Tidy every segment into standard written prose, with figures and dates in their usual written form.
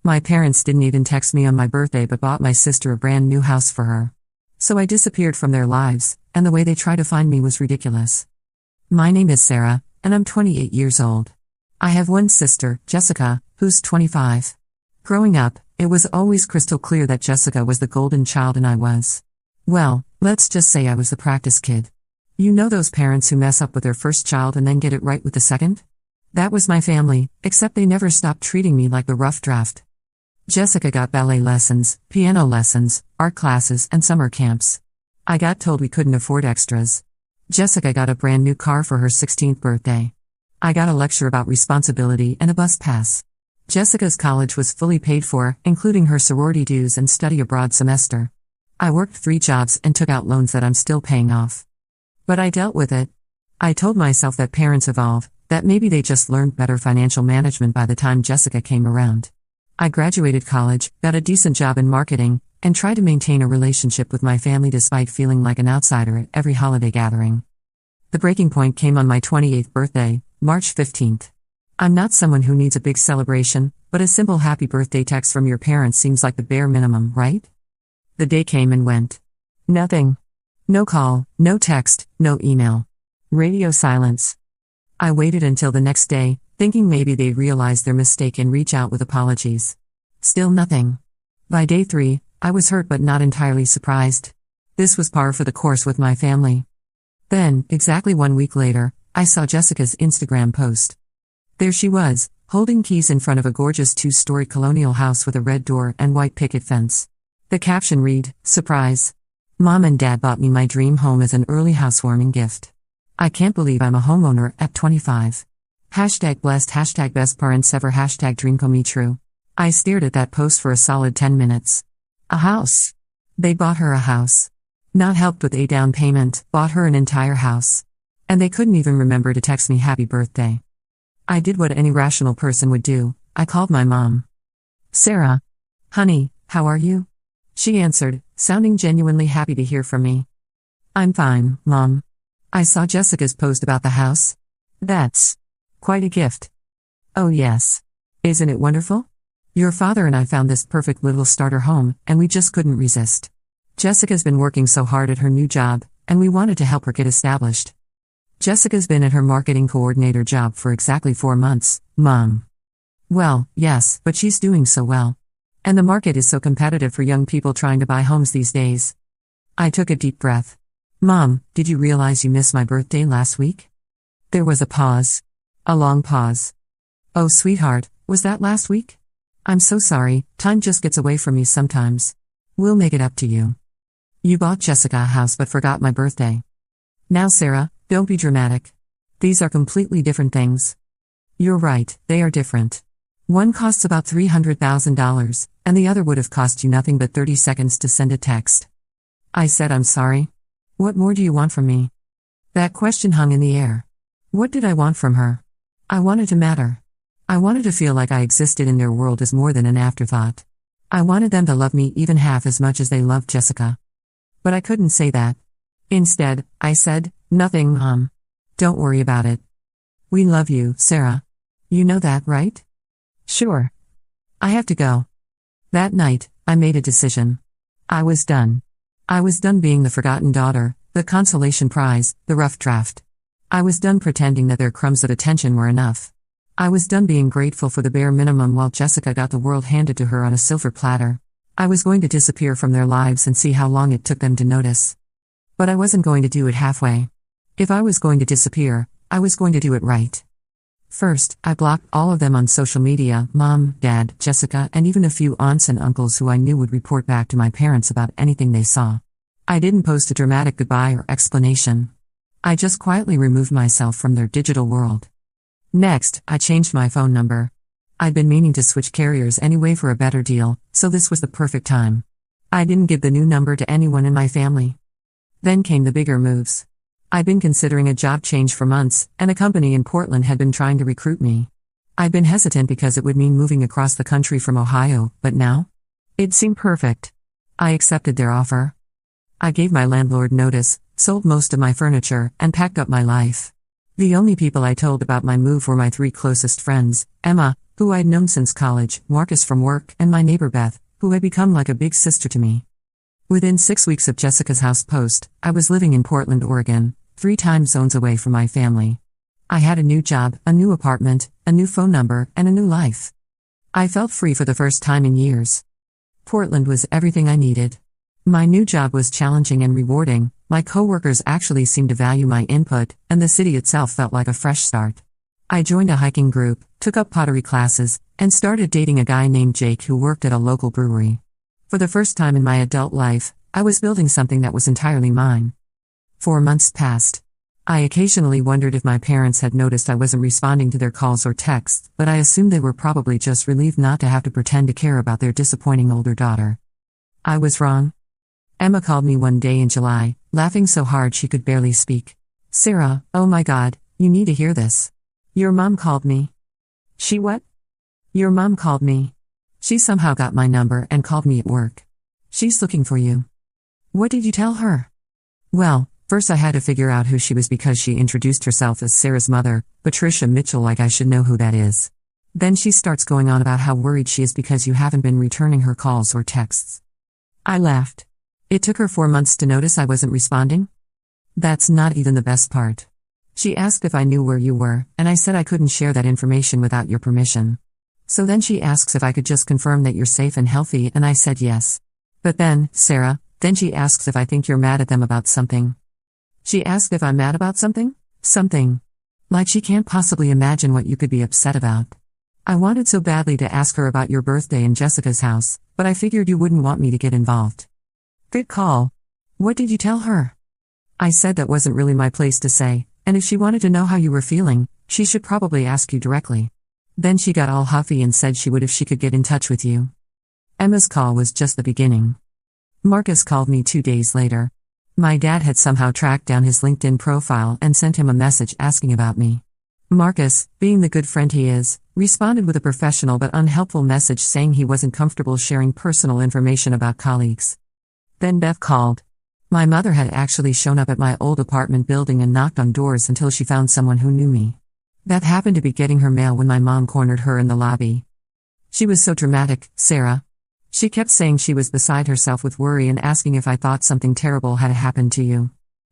My parents didn't even text me on my birthday but bought my sister a brand new house for her. So I disappeared from their lives, and the way they tried to find me was ridiculous. My name is Sarah, and I'm 28 years old. I have one sister, Jessica, who's 25. Growing up, it was always crystal clear that Jessica was the golden child and I was. Well, let's just say I was the practice kid. You know those parents who mess up with their first child and then get it right with the second? That was my family, except they never stopped treating me like the rough draft. Jessica got ballet lessons, piano lessons, art classes, and summer camps. I got told we couldn't afford extras. Jessica got a brand new car for her 16th birthday. I got a lecture about responsibility and a bus pass. Jessica's college was fully paid for, including her sorority dues and study abroad semester. I worked 3 jobs and took out loans that I'm still paying off. But I dealt with it. I told myself that parents evolve, that maybe they just learned better financial management by the time Jessica came around. I graduated college, got a decent job in marketing, and tried to maintain a relationship with my family despite feeling like an outsider at every holiday gathering. The breaking point came on my 28th birthday, March 15th. I'm not someone who needs a big celebration, but a simple happy birthday text from your parents seems like the bare minimum, right? The day came and went. Nothing. No call, no text, no email. Radio silence. I waited until the next day, thinking maybe they'd realize their mistake and reach out with apologies. Still nothing. By day 3, I was hurt but not entirely surprised. This was par for the course with my family. Then, exactly 1 week later, I saw Jessica's Instagram post. There she was, holding keys in front of a gorgeous 2-story colonial house with a red door and white picket fence. The caption read, "Surprise. Mom and Dad bought me my dream home as an early housewarming gift. I can't believe I'm a homeowner at 25. #blessed, #best parents ever, #dream come true." I stared at that post for a solid 10 minutes. A house. They bought her a house. Not helped with a down payment, bought her an entire house. And they couldn't even remember to text me happy birthday. I did what any rational person would do. I called my mom. "Sarah. Honey, how are you?" She answered, sounding genuinely happy to hear from me. "I'm fine, Mom. I saw Jessica's post about the house. That's quite a gift." "Oh yes. Isn't it wonderful? Your father and I found this perfect little starter home, and we just couldn't resist. Jessica's been working so hard at her new job, and we wanted to help her get established. Jessica's been at her marketing coordinator job for exactly 4 months, Mom." "Well, yes, but she's doing so well. And the market is so competitive for young people trying to buy homes these days." I took a deep breath. "Mom, did you realize you missed my birthday last week?" There was a pause. A long pause. "Oh, sweetheart, was that last week? I'm so sorry, time just gets away from me sometimes. We'll make it up to you. You bought Jessica a house but forgot my birthday. Now, Sarah, don't be dramatic. These are completely different things." "You're right, they are different. One costs about $300,000, and the other would have cost you nothing but 30 seconds to send a text." I said, "I'm sorry. What more do you want from me?" That question hung in the air. What did I want from her? I wanted to matter. I wanted to feel like I existed in their world as more than an afterthought. I wanted them to love me even half as much as they loved Jessica. But I couldn't say that. Instead, I said, "Nothing, Mom. Don't worry about it. We love you, Sarah. You know that, right?" "Sure. I have to go." That night, I made a decision. I was done. I was done being the forgotten daughter, the consolation prize, the rough draft. I was done pretending that their crumbs of attention were enough. I was done being grateful for the bare minimum while Jessica got the world handed to her on a silver platter. I was going to disappear from their lives and see how long it took them to notice. But I wasn't going to do it halfway. If I was going to disappear, I was going to do it right. First, I blocked all of them on social media: Mom, Dad, Jessica, and even a few aunts and uncles who I knew would report back to my parents about anything they saw. I didn't post a dramatic goodbye or explanation. I just quietly removed myself from their digital world. Next, I changed my phone number. I'd been meaning to switch carriers anyway for a better deal, so this was the perfect time. I didn't give the new number to anyone in my family. Then came the bigger moves. I'd been considering a job change for months, and a company in Portland had been trying to recruit me. I'd been hesitant because it would mean moving across the country from Ohio, but now? It seemed perfect. I accepted their offer. I gave my landlord notice, sold most of my furniture, and packed up my life. The only people I told about my move were my 3 closest friends, Emma, who I'd known since college, Marcus from work, and my neighbor Beth, who had become like a big sister to me. Within 6 weeks of Jessica's house post, I was living in Portland, Oregon, 3 time zones away from my family. I had a new job, a new apartment, a new phone number, and a new life. I felt free for the first time in years. Portland was everything I needed. My new job was challenging and rewarding, my coworkers actually seemed to value my input, and the city itself felt like a fresh start. I joined a hiking group, took up pottery classes, and started dating a guy named Jake who worked at a local brewery. For the first time in my adult life, I was building something that was entirely mine. 4 months passed. I occasionally wondered if my parents had noticed I wasn't responding to their calls or texts, but I assumed they were probably just relieved not to have to pretend to care about their disappointing older daughter. I was wrong. Emma called me one day in July, laughing so hard she could barely speak. "Sarah, oh my God, you need to hear this. Your mom called me." "She what?" "Your mom called me. She somehow got my number and called me at work. She's looking for you." "What did you tell her?" "Well, first I had to figure out who she was because she introduced herself as Sarah's mother, Patricia Mitchell, like I should know who that is. Then she starts going on about how worried she is because you haven't been returning her calls or texts." I laughed. It took her 4 months to notice I wasn't responding? That's not even the best part. She asked if I knew where you were, and I said I couldn't share that information without your permission. So then she asks if I could just confirm that you're safe and healthy, and I said yes. But then, Sarah, then she asks if I think you're mad at them about something. She asked if I'm mad about something? Something. Like she can't possibly imagine what you could be upset about. I wanted so badly to ask her about your birthday in Jessica's house, but I figured you wouldn't want me to get involved. Good call. What did you tell her? I said that wasn't really my place to say, and if she wanted to know how you were feeling, she should probably ask you directly. Then she got all huffy and said she would if she could get in touch with you. Emma's call was just the beginning. Marcus called me 2 days later. My dad had somehow tracked down his LinkedIn profile and sent him a message asking about me. Marcus, being the good friend he is, responded with a professional but unhelpful message saying he wasn't comfortable sharing personal information about colleagues. Then Beth called. My mother had actually shown up at my old apartment building and knocked on doors until she found someone who knew me. Beth happened to be getting her mail when my mom cornered her in the lobby. She was so dramatic, Sarah. She kept saying she was beside herself with worry and asking if I thought something terrible had happened to you.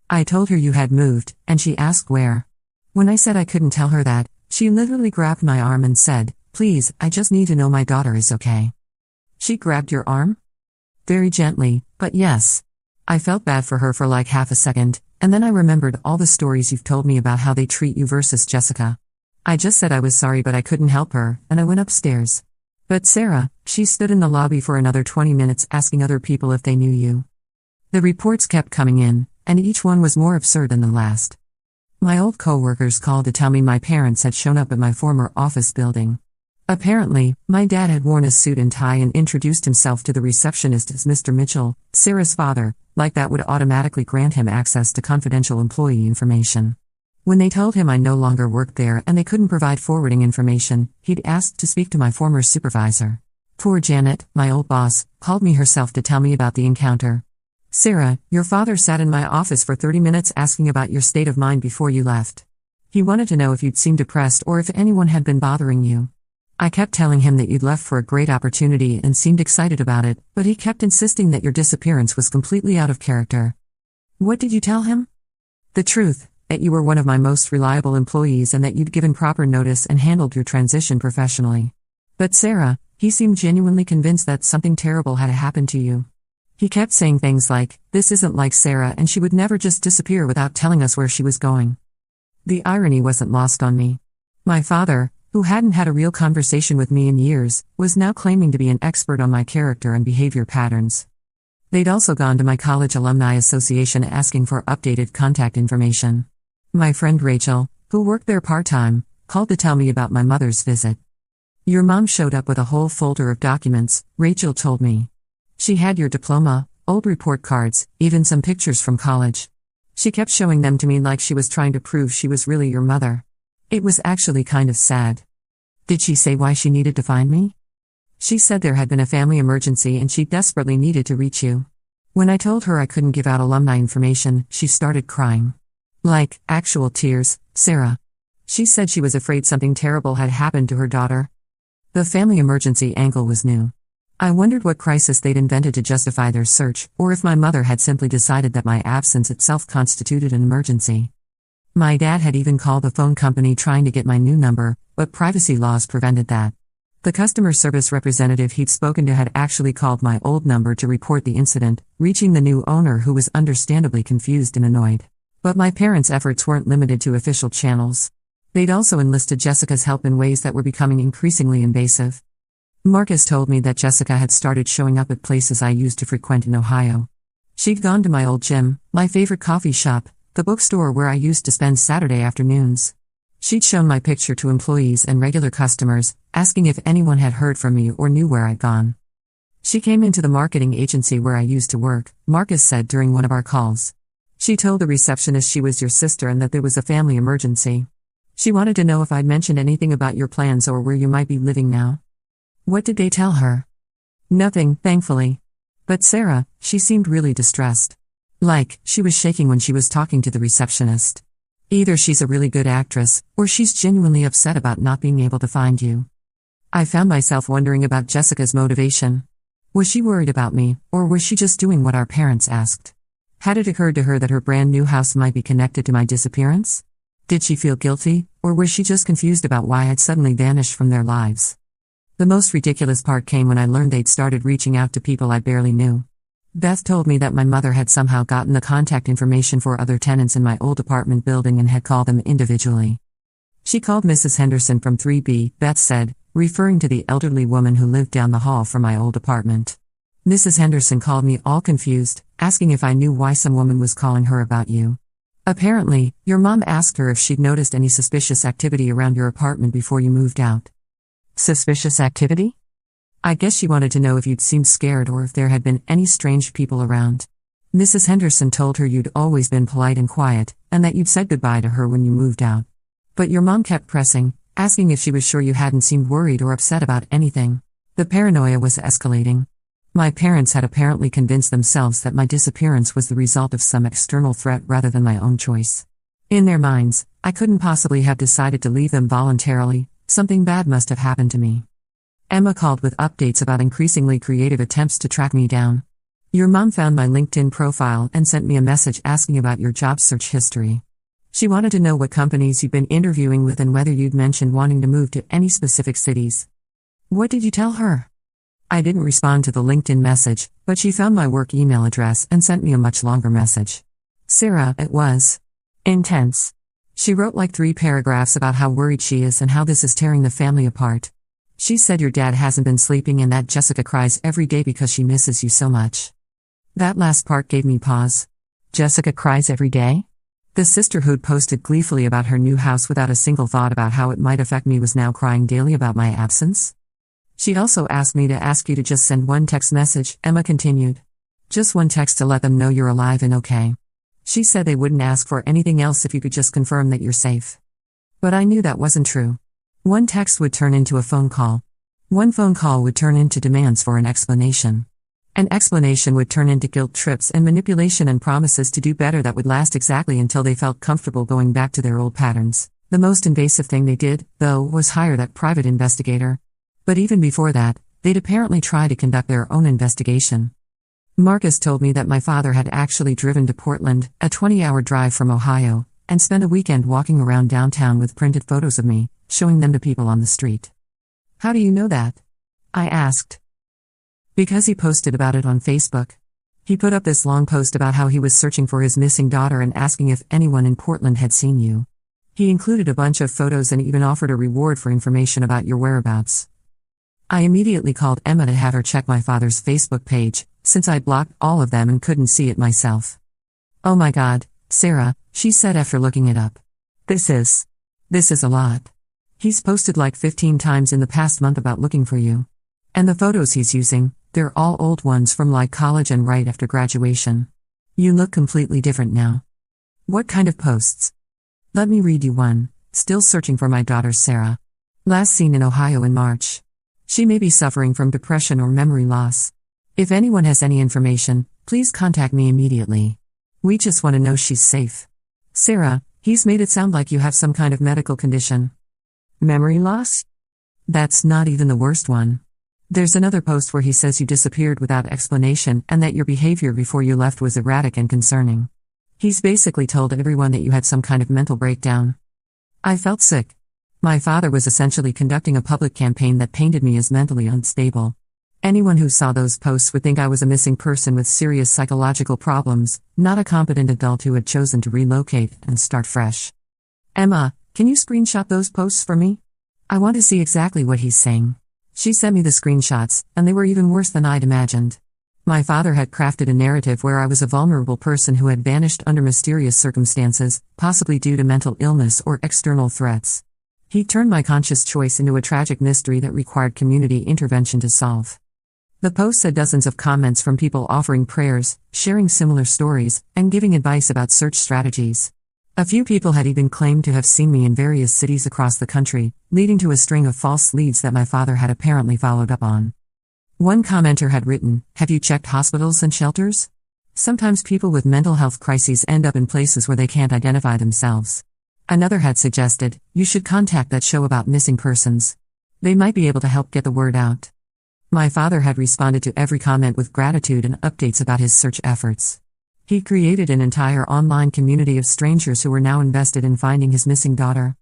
I told her you had moved, and she asked where. When I said I couldn't tell her that, she literally grabbed my arm and said, "Please, I just need to know my daughter is okay." She grabbed your arm? Very gently, but yes. I felt bad for her for like half a second, and then I remembered all the stories you've told me about how they treat you versus Jessica. I just said I was sorry but I couldn't help her, and I went upstairs. But Sarah, she stood in the lobby for another 20 minutes asking other people if they knew you. The reports kept coming in, and each one was more absurd than the last. My old co-workers called to tell me my parents had shown up at my former office building. Apparently, my dad had worn a suit and tie and introduced himself to the receptionist as Mr. Mitchell, Sarah's father, like that would automatically grant him access to confidential employee information. When they told him I no longer worked there and they couldn't provide forwarding information, he'd asked to speak to my former supervisor. Poor Janet, my old boss, called me herself to tell me about the encounter. "Sarah, your father sat in my office for 30 minutes asking about your state of mind before you left. He wanted to know if you'd seemed depressed or if anyone had been bothering you. I kept telling him that you'd left for a great opportunity and seemed excited about it, but he kept insisting that your disappearance was completely out of character." "What did you tell him?" "The truth, that you were one of my most reliable employees and that you'd given proper notice and handled your transition professionally. But Sarah, he seemed genuinely convinced that something terrible had happened to you. He kept saying things like, 'This isn't like Sarah and she would never just disappear without telling us where she was going.'" The irony wasn't lost on me. My father, who hadn't had a real conversation with me in years, was now claiming to be an expert on my character and behavior patterns. They'd also gone to my college alumni association asking for updated contact information. My friend Rachel, who worked there part-time, called to tell me about my mother's visit. "Your mom showed up with a whole folder of documents," Rachel told me. "She had your diploma, old report cards, even some pictures from college. She kept showing them to me like she was trying to prove she was really your mother. It was actually kind of sad." "Did she say why she needed to find me?" "She said there had been a family emergency and she desperately needed to reach you. When I told her I couldn't give out alumni information, she started crying. Like, actual tears, Sarah. She said she was afraid something terrible had happened to her daughter. The family emergency angle was new. I wondered what crisis they'd invented to justify their search, or if my mother had simply decided that my absence itself constituted an emergency. My dad had even called the phone company trying to get my new number, but privacy laws prevented that. The customer service representative he'd spoken to had actually called my old number to report the incident, reaching the new owner who was understandably confused and annoyed. But my parents' efforts weren't limited to official channels. They'd also enlisted Jessica's help in ways that were becoming increasingly invasive. Marcus told me that Jessica had started showing up at places I used to frequent in Ohio. She'd gone to my old gym, my favorite coffee shop, the bookstore where I used to spend Saturday afternoons. She'd shown my picture to employees and regular customers, asking if anyone had heard from me or knew where I'd gone. She came into the marketing agency where I used to work, Marcus said during one of our calls. She told the receptionist she was your sister and that there was a family emergency. She wanted to know if I'd mentioned anything about your plans or where you might be living now. What did they tell her? Nothing, thankfully. But Sarah, she seemed really distressed. Like, she was shaking when she was talking to the receptionist. Either she's a really good actress, or she's genuinely upset about not being able to find you. I found myself wondering about Jessica's motivation. Was she worried about me, or was she just doing what our parents asked? Had it occurred to her that her brand new house might be connected to my disappearance? Did she feel guilty, or was she just confused about why I'd suddenly vanished from their lives? The most ridiculous part came when I learned they'd started reaching out to people I barely knew. Beth told me that my mother had somehow gotten the contact information for other tenants in my old apartment building and had called them individually. She called Mrs. Henderson from 3B, Beth said, referring to the elderly woman who lived down the hall from my old apartment. Mrs. Henderson called me all confused, asking if I knew why some woman was calling her about you. Apparently, your mom asked her if she'd noticed any suspicious activity around your apartment before you moved out. Suspicious activity? I guess she wanted to know if you'd seemed scared or if there had been any strange people around. Mrs. Henderson told her you'd always been polite and quiet, and that you'd said goodbye to her when you moved out. But your mom kept pressing, asking if she was sure you hadn't seemed worried or upset about anything. The paranoia was escalating. My parents had apparently convinced themselves that my disappearance was the result of some external threat rather than my own choice. In their minds, I couldn't possibly have decided to leave them voluntarily. Something bad must have happened to me. Emma called with updates about increasingly creative attempts to track me down. Your mom found my LinkedIn profile and sent me a message asking about your job search history. She wanted to know what companies you'd been interviewing with and whether you'd mentioned wanting to move to any specific cities. What did you tell her? I didn't respond to the LinkedIn message, but she found my work email address and sent me a much longer message. Sarah, it was intense. She wrote like 3 paragraphs about how worried she is and how this is tearing the family apart. She said your dad hasn't been sleeping and that Jessica cries every day because she misses you so much. That last part gave me pause. Jessica cries every day? The sisterhood posted gleefully about her new house without a single thought about how it might affect me was now crying daily about my absence. She'd also asked me to ask you to just send one text message, Emma continued. Just one text to let them know you're alive and okay. She said they wouldn't ask for anything else if you could just confirm that you're safe. But I knew that wasn't true. One text would turn into a phone call. One phone call would turn into demands for an explanation. An explanation would turn into guilt trips and manipulation and promises to do better that would last exactly until they felt comfortable going back to their old patterns. The most invasive thing they did, though, was hire that private investigator. But even before that, they'd apparently try to conduct their own investigation. Marcus told me that my father had actually driven to Portland, a 20-hour drive from Ohio, and spent a weekend walking around downtown with printed photos of me, showing them to people on the street. How do you know that? I asked. Because he posted about it on Facebook. He put up this long post about how he was searching for his missing daughter and asking if anyone in Portland had seen you. He included a bunch of photos and even offered a reward for information about your whereabouts. I immediately called Emma to have her check my father's Facebook page, since I'd blocked all of them and couldn't see it myself. Oh my God, Sarah, she said after looking it up. This is a lot. He's posted like 15 times in the past month about looking for you. And the photos he's using, they're all old ones from like college and right after graduation. You look completely different now. What kind of posts? Let me read you one. Still searching for my daughter Sarah. Last seen in Ohio in March. She may be suffering from depression or memory loss. If anyone has any information, please contact me immediately. We just want to know she's safe. Sarah, he's made it sound like you have some kind of medical condition. Memory loss? That's not even the worst one. There's another post where he says you disappeared without explanation and that your behavior before you left was erratic and concerning. He's basically told everyone that you had some kind of mental breakdown. I felt sick. My father was essentially conducting a public campaign that painted me as mentally unstable. Anyone who saw those posts would think I was a missing person with serious psychological problems, not a competent adult who had chosen to relocate and start fresh. Emma, can you screenshot those posts for me? I want to see exactly what he's saying. She sent me the screenshots, and they were even worse than I'd imagined. My father had crafted a narrative where I was a vulnerable person who had vanished under mysterious circumstances, possibly due to mental illness or external threats. He turned my conscious choice into a tragic mystery that required community intervention to solve. The post had dozens of comments from people offering prayers, sharing similar stories, and giving advice about search strategies. A few people had even claimed to have seen me in various cities across the country, leading to a string of false leads that my father had apparently followed up on. One commenter had written, "Have you checked hospitals and shelters? Sometimes people with mental health crises end up in places where they can't identify themselves." Another had suggested, "You should contact that show about missing persons. They might be able to help get the word out." My father had responded to every comment with gratitude and updates about his search efforts. He created an entire online community of strangers who were now invested in finding his missing daughter.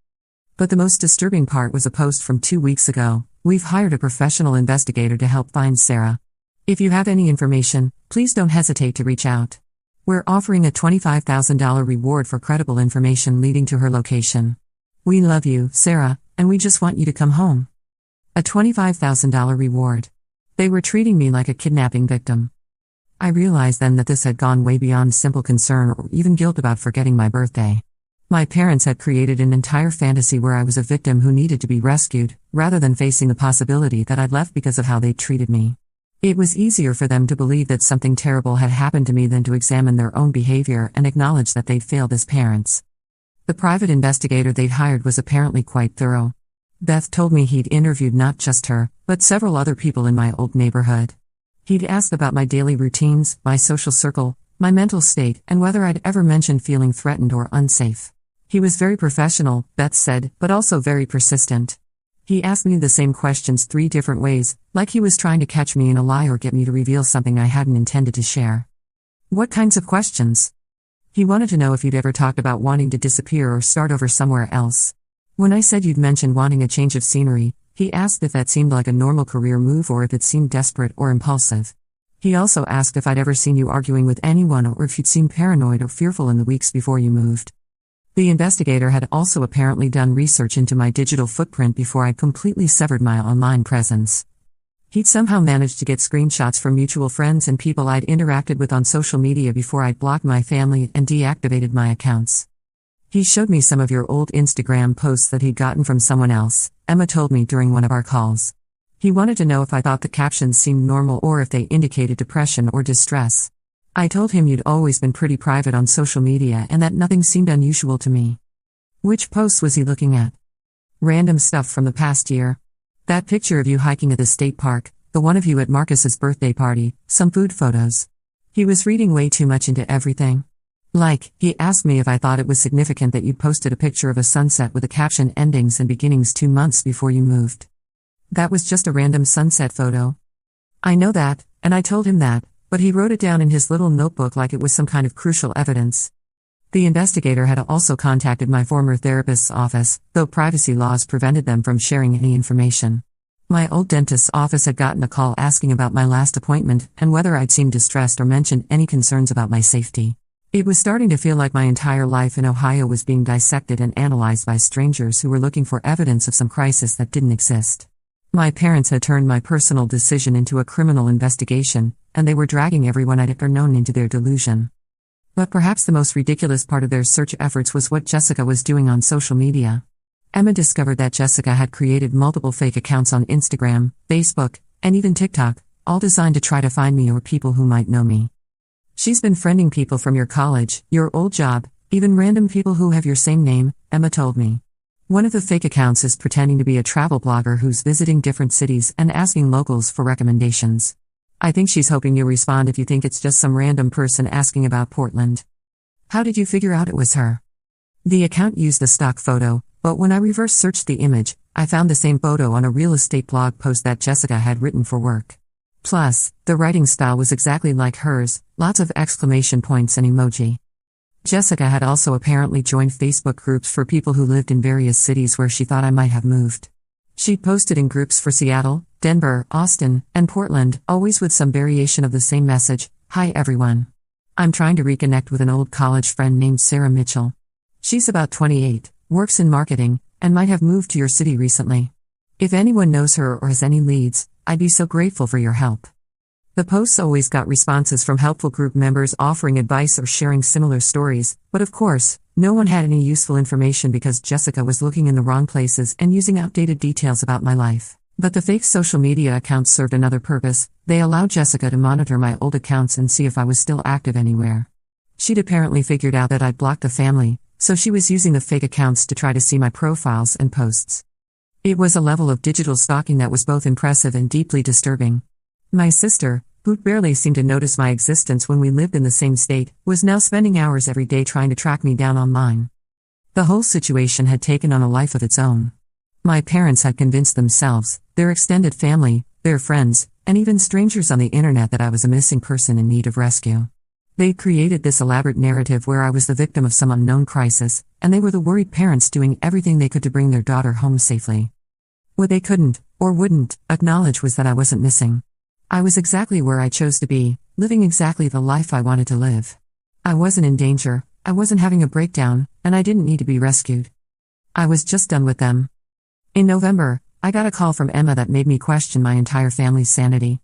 But the most disturbing part was a post from 2 weeks ago. "We've hired a professional investigator to help find Sarah. If you have any information, please don't hesitate to reach out. We're offering a $25,000 reward for credible information leading to her location. We love you, Sarah, and we just want you to come home." A $25,000 reward. They were treating me like a kidnapping victim. I realized then that this had gone way beyond simple concern or even guilt about forgetting my birthday. My parents had created an entire fantasy where I was a victim who needed to be rescued, rather than facing the possibility that I'd left because of how they treated me. It was easier for them to believe that something terrible had happened to me than to examine their own behavior and acknowledge that they'd failed as parents. The private investigator they'd hired was apparently quite thorough. Beth told me he'd interviewed not just her, but several other people in my old neighborhood. He'd asked about my daily routines, my social circle, my mental state, and whether I'd ever mentioned feeling threatened or unsafe. He was very professional, Beth said, but also very persistent. He asked me the same questions 3 different ways, like he was trying to catch me in a lie or get me to reveal something I hadn't intended to share. What kinds of questions? He wanted to know if you'd ever talked about wanting to disappear or start over somewhere else. When I said you'd mentioned wanting a change of scenery, he asked if that seemed like a normal career move or if it seemed desperate or impulsive. He also asked if I'd ever seen you arguing with anyone or if you'd seemed paranoid or fearful in the weeks before you moved. The investigator had also apparently done research into my digital footprint before I'd completely severed my online presence. He'd somehow managed to get screenshots from mutual friends and people I'd interacted with on social media before I'd blocked my family and deactivated my accounts. He showed me some of your old Instagram posts that he'd gotten from someone else, Emma told me during one of our calls. He wanted to know if I thought the captions seemed normal or if they indicated depression or distress. I told him you'd always been pretty private on social media and that nothing seemed unusual to me. Which posts was he looking at? Random stuff from the past year. That picture of you hiking at the state park, the one of you at Marcus's birthday party, some food photos. He was reading way too much into everything. Like, he asked me if I thought it was significant that you'd posted a picture of a sunset with the caption "Endings and Beginnings" 2 months before you moved. That was just a random sunset photo. I know that, and I told him that, but he wrote it down in his little notebook like it was some kind of crucial evidence. The investigator had also contacted my former therapist's office, though privacy laws prevented them from sharing any information. My old dentist's office had gotten a call asking about my last appointment and whether I'd seemed distressed or mentioned any concerns about my safety. It was starting to feel like my entire life in Ohio was being dissected and analyzed by strangers who were looking for evidence of some crisis that didn't exist. My parents had turned my personal decision into a criminal investigation, and they were dragging everyone I'd ever known into their delusion. But perhaps the most ridiculous part of their search efforts was what Jessica was doing on social media. Emma discovered that Jessica had created multiple fake accounts on Instagram, Facebook, and even TikTok, all designed to try to find me or people who might know me. She's been friending people from your college, your old job, even random people who have your same name, Emma told me. One of the fake accounts is pretending to be a travel blogger who's visiting different cities and asking locals for recommendations. I think she's hoping you'll respond if you think it's just some random person asking about Portland. How did you figure out it was her? The account used a stock photo, but when I reverse searched the image, I found the same photo on a real estate blog post that Jessica had written for work. Plus, the writing style was exactly like hers, lots of exclamation points and emoji. Jessica had also apparently joined Facebook groups for people who lived in various cities where she thought I might have moved. She posted in groups for Seattle, Denver, Austin, and Portland, always with some variation of the same message: "Hi everyone. I'm trying to reconnect with an old college friend named Sarah Mitchell. She's about 28, works in marketing, and might have moved to your city recently. If anyone knows her or has any leads, I'd be so grateful for your help." The posts always got responses from helpful group members offering advice or sharing similar stories, but of course, no one had any useful information because Jessica was looking in the wrong places and using outdated details about my life. But the fake social media accounts served another purpose. They allowed Jessica to monitor my old accounts and see if I was still active anywhere. She'd apparently figured out that I'd blocked the family, so she was using the fake accounts to try to see my profiles and posts. It was a level of digital stalking that was both impressive and deeply disturbing. My sister, who'd barely seemed to notice my existence when we lived in the same state, was now spending hours every day trying to track me down online. The whole situation had taken on a life of its own. My parents had convinced themselves, their extended family, their friends, and even strangers on the internet that I was a missing person in need of rescue. They'd created this elaborate narrative where I was the victim of some unknown crisis, and they were the worried parents doing everything they could to bring their daughter home safely. What they couldn't, or wouldn't, acknowledge was that I wasn't missing. I was exactly where I chose to be, living exactly the life I wanted to live. I wasn't in danger, I wasn't having a breakdown, and I didn't need to be rescued. I was just done with them. In November, I got a call from Emma that made me question my entire family's sanity.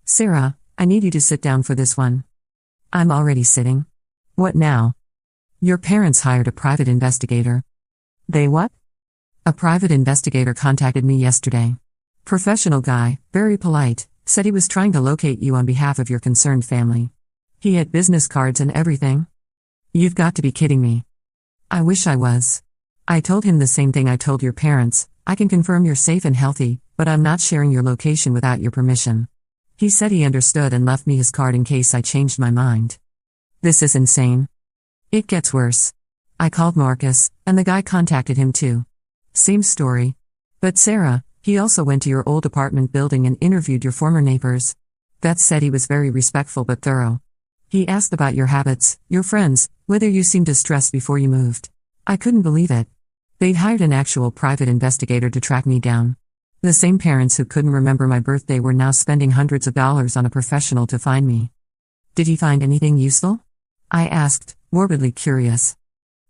"Sarah, I need you to sit down for this one." "I'm already sitting." "What now?" "Your parents hired a private investigator." "They what?" "A private investigator contacted me yesterday. Professional guy, very polite, said he was trying to locate you on behalf of your concerned family. He had business cards and everything." "You've got to be kidding me." "I wish I was. I told him the same thing I told your parents. I can confirm you're safe and healthy, but I'm not sharing your location without your permission." He said he understood and left me his card in case I changed my mind. This is insane. It gets worse. I called Marcus, and the guy contacted him too. Same story. But Sarah, he also went to your old apartment building and interviewed your former neighbors. That said, he was very respectful but thorough. He asked about your habits, your friends, whether you seemed distressed before you moved. I couldn't believe it. They'd hired an actual private investigator to track me down. The same parents who couldn't remember my birthday were now spending hundreds of dollars on a professional to find me. Did he find anything useful? I asked, morbidly curious.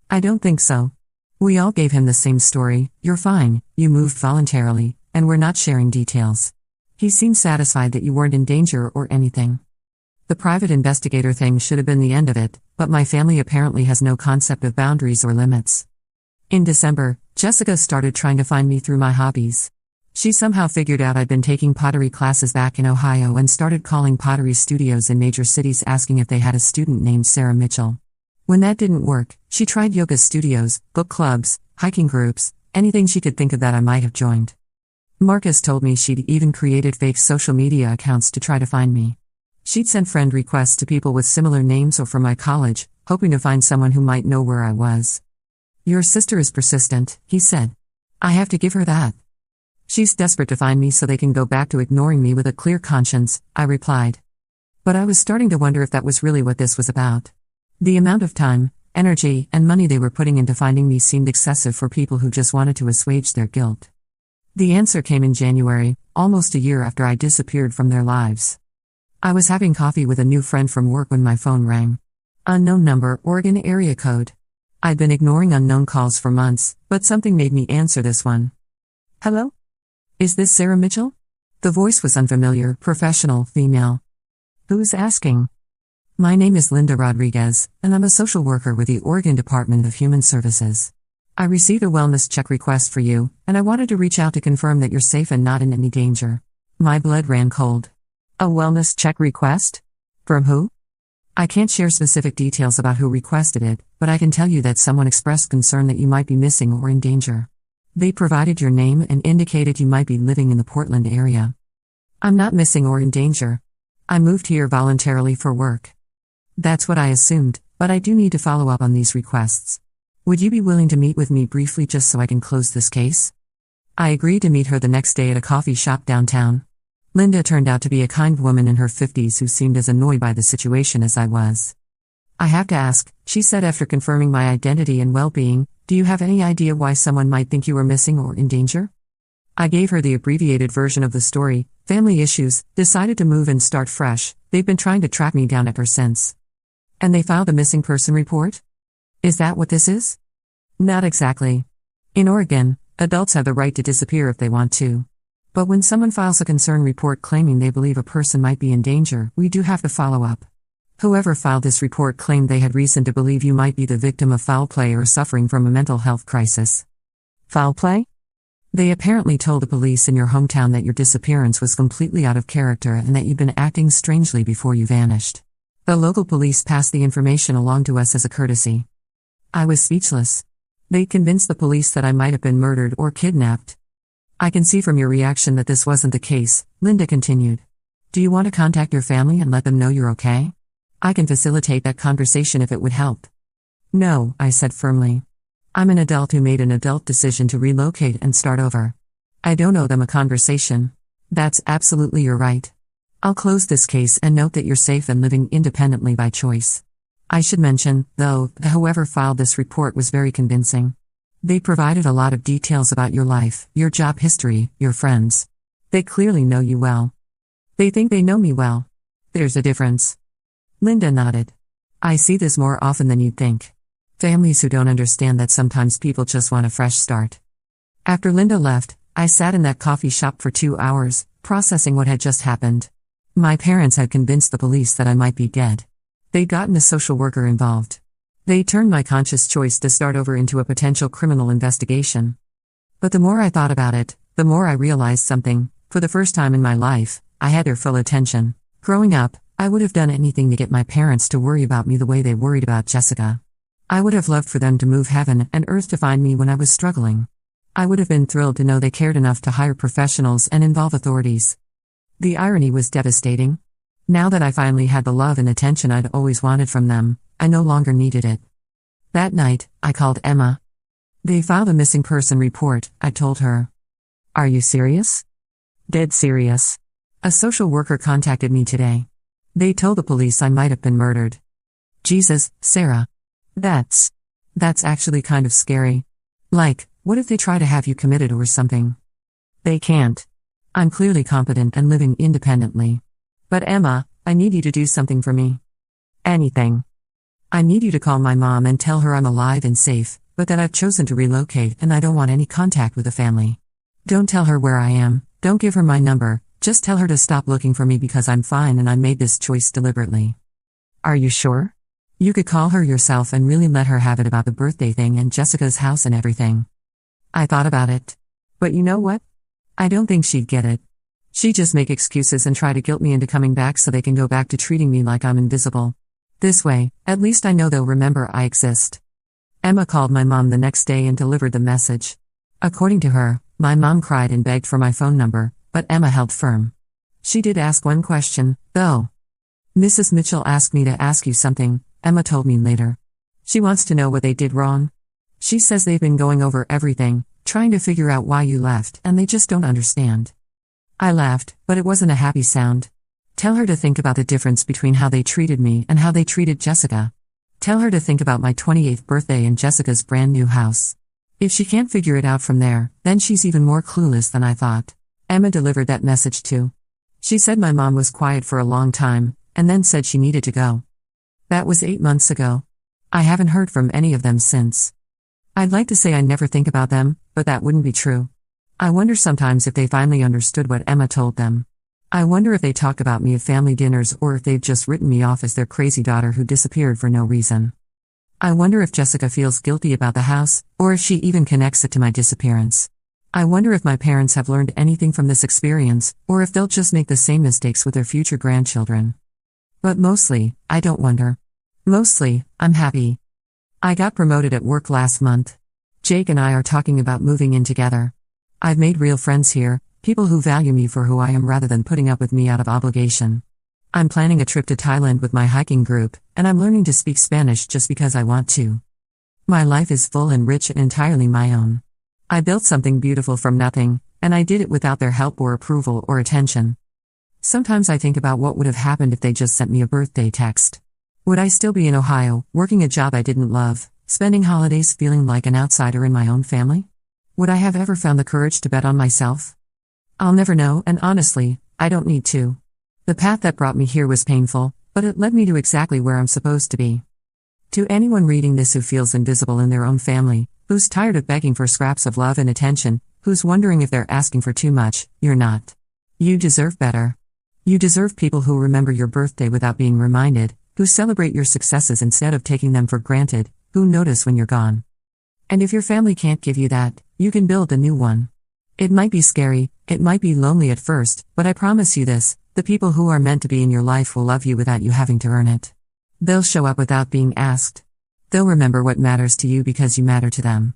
I don't think so. We all gave him the same story: you're fine, you moved voluntarily, and we're not sharing details. He seemed satisfied that you weren't in danger or anything. The private investigator thing should have been the end of it, but my family apparently has no concept of boundaries or limits. In December, Jessica started trying to find me through my hobbies. She somehow figured out I'd been taking pottery classes back in Ohio and started calling pottery studios in major cities asking if they had a student named Sarah Mitchell. When that didn't work, she tried yoga studios, book clubs, hiking groups, anything she could think of that I might have joined. Marcus told me she'd even created fake social media accounts to try to find me. She'd send friend requests to people with similar names or from my college, hoping to find someone who might know where I was. Your sister is persistent, he said. I have to give her that. She's desperate to find me so they can go back to ignoring me with a clear conscience, I replied. But I was starting to wonder if that was really what this was about. The amount of time, energy, and money they were putting into finding me seemed excessive for people who just wanted to assuage their guilt. The answer came in January, almost a year after I disappeared from their lives. I was having coffee with a new friend from work when my phone rang. Unknown number, Oregon area code. I'd been ignoring unknown calls for months, but something made me answer this one. Hello? Is this Sarah Mitchell? The voice was unfamiliar, professional, female. Who's asking? My name is Linda Rodriguez, and I'm a social worker with the Oregon Department of Human Services. I received a wellness check request for you, and I wanted to reach out to confirm that you're safe and not in any danger. My blood ran cold. A wellness check request? From who? I can't share specific details about who requested it, but I can tell you that someone expressed concern that you might be missing or in danger. They provided your name and indicated you might be living in the Portland area. I'm not missing or in danger. I moved here voluntarily for work. That's what I assumed, but I do need to follow up on these requests. Would you be willing to meet with me briefly just so I can close this case? I agreed to meet her the next day at a coffee shop downtown. Linda turned out to be a kind woman in her 50s who seemed as annoyed by the situation as I was. I have to ask, she said after confirming my identity and well-being, do you have any idea why someone might think you are missing or in danger? I gave her the abbreviated version of the story: family issues, decided to move and start fresh, they've been trying to track me down ever since. And they filed a missing person report? Is that what this is? Not exactly. In Oregon, adults have the right to disappear if they want to. But when someone files a concern report claiming they believe a person might be in danger, we do have to follow up. Whoever filed this report claimed they had reason to believe you might be the victim of foul play or suffering from a mental health crisis. Foul play? They apparently told the police in your hometown that your disappearance was completely out of character and that you'd been acting strangely before you vanished. The local police passed the information along to us as a courtesy. I was speechless. They convinced the police that I might have been murdered or kidnapped. I can see from your reaction that this wasn't the case, Linda continued. Do you want to contact your family and let them know you're okay? I can facilitate that conversation if it would help. No, I said firmly. I'm an adult who made an adult decision to relocate and start over. I don't owe them a conversation. That's absolutely your right. I'll close this case and note that you're safe and living independently by choice. I should mention, though, that whoever filed this report was very convincing. They provided a lot of details about your life, your job history, your friends. They clearly know you well. They think they know me well. There's a difference. Linda nodded. I see this more often than you'd think. Families who don't understand that sometimes people just want a fresh start. After Linda left, I sat in that coffee shop for 2 hours, processing what had just happened. My parents had convinced the police that I might be dead. They'd gotten a social worker involved. They turned my conscious choice to start over into a potential criminal investigation. But the more I thought about it, the more I realized something. For the first time in my life, I had their full attention. Growing up, I would have done anything to get my parents to worry about me the way they worried about Jessica. I would have loved for them to move heaven and earth to find me when I was struggling. I would have been thrilled to know they cared enough to hire professionals and involve authorities. The irony was devastating. Now that I finally had the love and attention I'd always wanted from them, I no longer needed it. That night, I called Emma. They filed a missing person report, I told her. Are you serious? Dead serious. A social worker contacted me today. They told the police I might have been murdered. Jesus, Sarah. That's actually kind of scary. Like, what if they try to have you committed or something? They can't. I'm clearly competent and living independently. But Emma, I need you to do something for me. Anything. I need you to call my mom and tell her I'm alive and safe, but that I've chosen to relocate and I don't want any contact with the family. Don't tell her where I am, don't give her my number, just tell her to stop looking for me because I'm fine and I made this choice deliberately. Are you sure? You could call her yourself and really let her have it about the birthday thing and Jessica's house and everything. I thought about it. But you know what? I don't think she'd get it. She'd just make excuses and try to guilt me into coming back so they can go back to treating me like I'm invisible. This way, at least I know they'll remember I exist. Emma called my mom the next day and delivered the message. According to her, my mom cried and begged for my phone number, but Emma held firm. She did ask one question, though. Mrs. Mitchell asked me to ask you something, Emma told me later. She wants to know what they did wrong. She says they've been going over everything, trying to figure out why you left, and they just don't understand. I laughed, but it wasn't a happy sound. Tell her to think about the difference between how they treated me and how they treated Jessica. Tell her to think about my 28th birthday and Jessica's brand new house. If she can't figure it out from there, then she's even more clueless than I thought. Emma delivered that message too. She said my mom was quiet for a long time, and then said she needed to go. That was 8 months ago. I haven't heard from any of them since. I'd like to say I never think about them, but that wouldn't be true. I wonder sometimes if they finally understood what Emma told them. I wonder if they talk about me at family dinners or if they've just written me off as their crazy daughter who disappeared for no reason. I wonder if Jessica feels guilty about the house, or if she even connects it to my disappearance. I wonder if my parents have learned anything from this experience, or if they'll just make the same mistakes with their future grandchildren. But mostly, I don't wonder. Mostly, I'm happy. I got promoted at work last month. Jake and I are talking about moving in together. I've made real friends here, people who value me for who I am rather than putting up with me out of obligation. I'm planning a trip to Thailand with my hiking group, and I'm learning to speak Spanish just because I want to. My life is full and rich and entirely my own. I built something beautiful from nothing, and I did it without their help or approval or attention. Sometimes I think about what would have happened if they just sent me a birthday text. Would I still be in Ohio, working a job I didn't love, spending holidays feeling like an outsider in my own family? Would I have ever found the courage to bet on myself? I'll never know, and honestly, I don't need to. The path that brought me here was painful, but it led me to exactly where I'm supposed to be. To anyone reading this who feels invisible in their own family, who's tired of begging for scraps of love and attention, who's wondering if they're asking for too much, you're not. You deserve better. You deserve people who remember your birthday without being reminded, who celebrate your successes instead of taking them for granted, who notice when you're gone. And if your family can't give you that, you can build a new one. It might be scary, it might be lonely at first, but I promise you this, the people who are meant to be in your life will love you without you having to earn it. They'll show up without being asked. They'll remember what matters to you because you matter to them.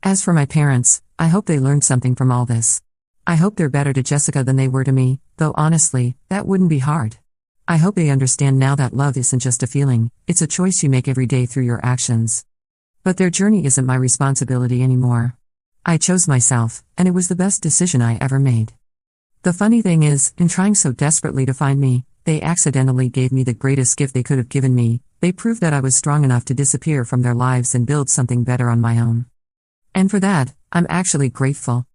As for my parents, I hope they learned something from all this. I hope they're better to Jessica than they were to me, though honestly, that wouldn't be hard. I hope they understand now that love isn't just a feeling, it's a choice you make every day through your actions. But their journey isn't my responsibility anymore. I chose myself, and it was the best decision I ever made. The funny thing is, in trying so desperately to find me, they accidentally gave me the greatest gift they could have given me. They proved that I was strong enough to disappear from their lives and build something better on my own. And for that, I'm actually grateful.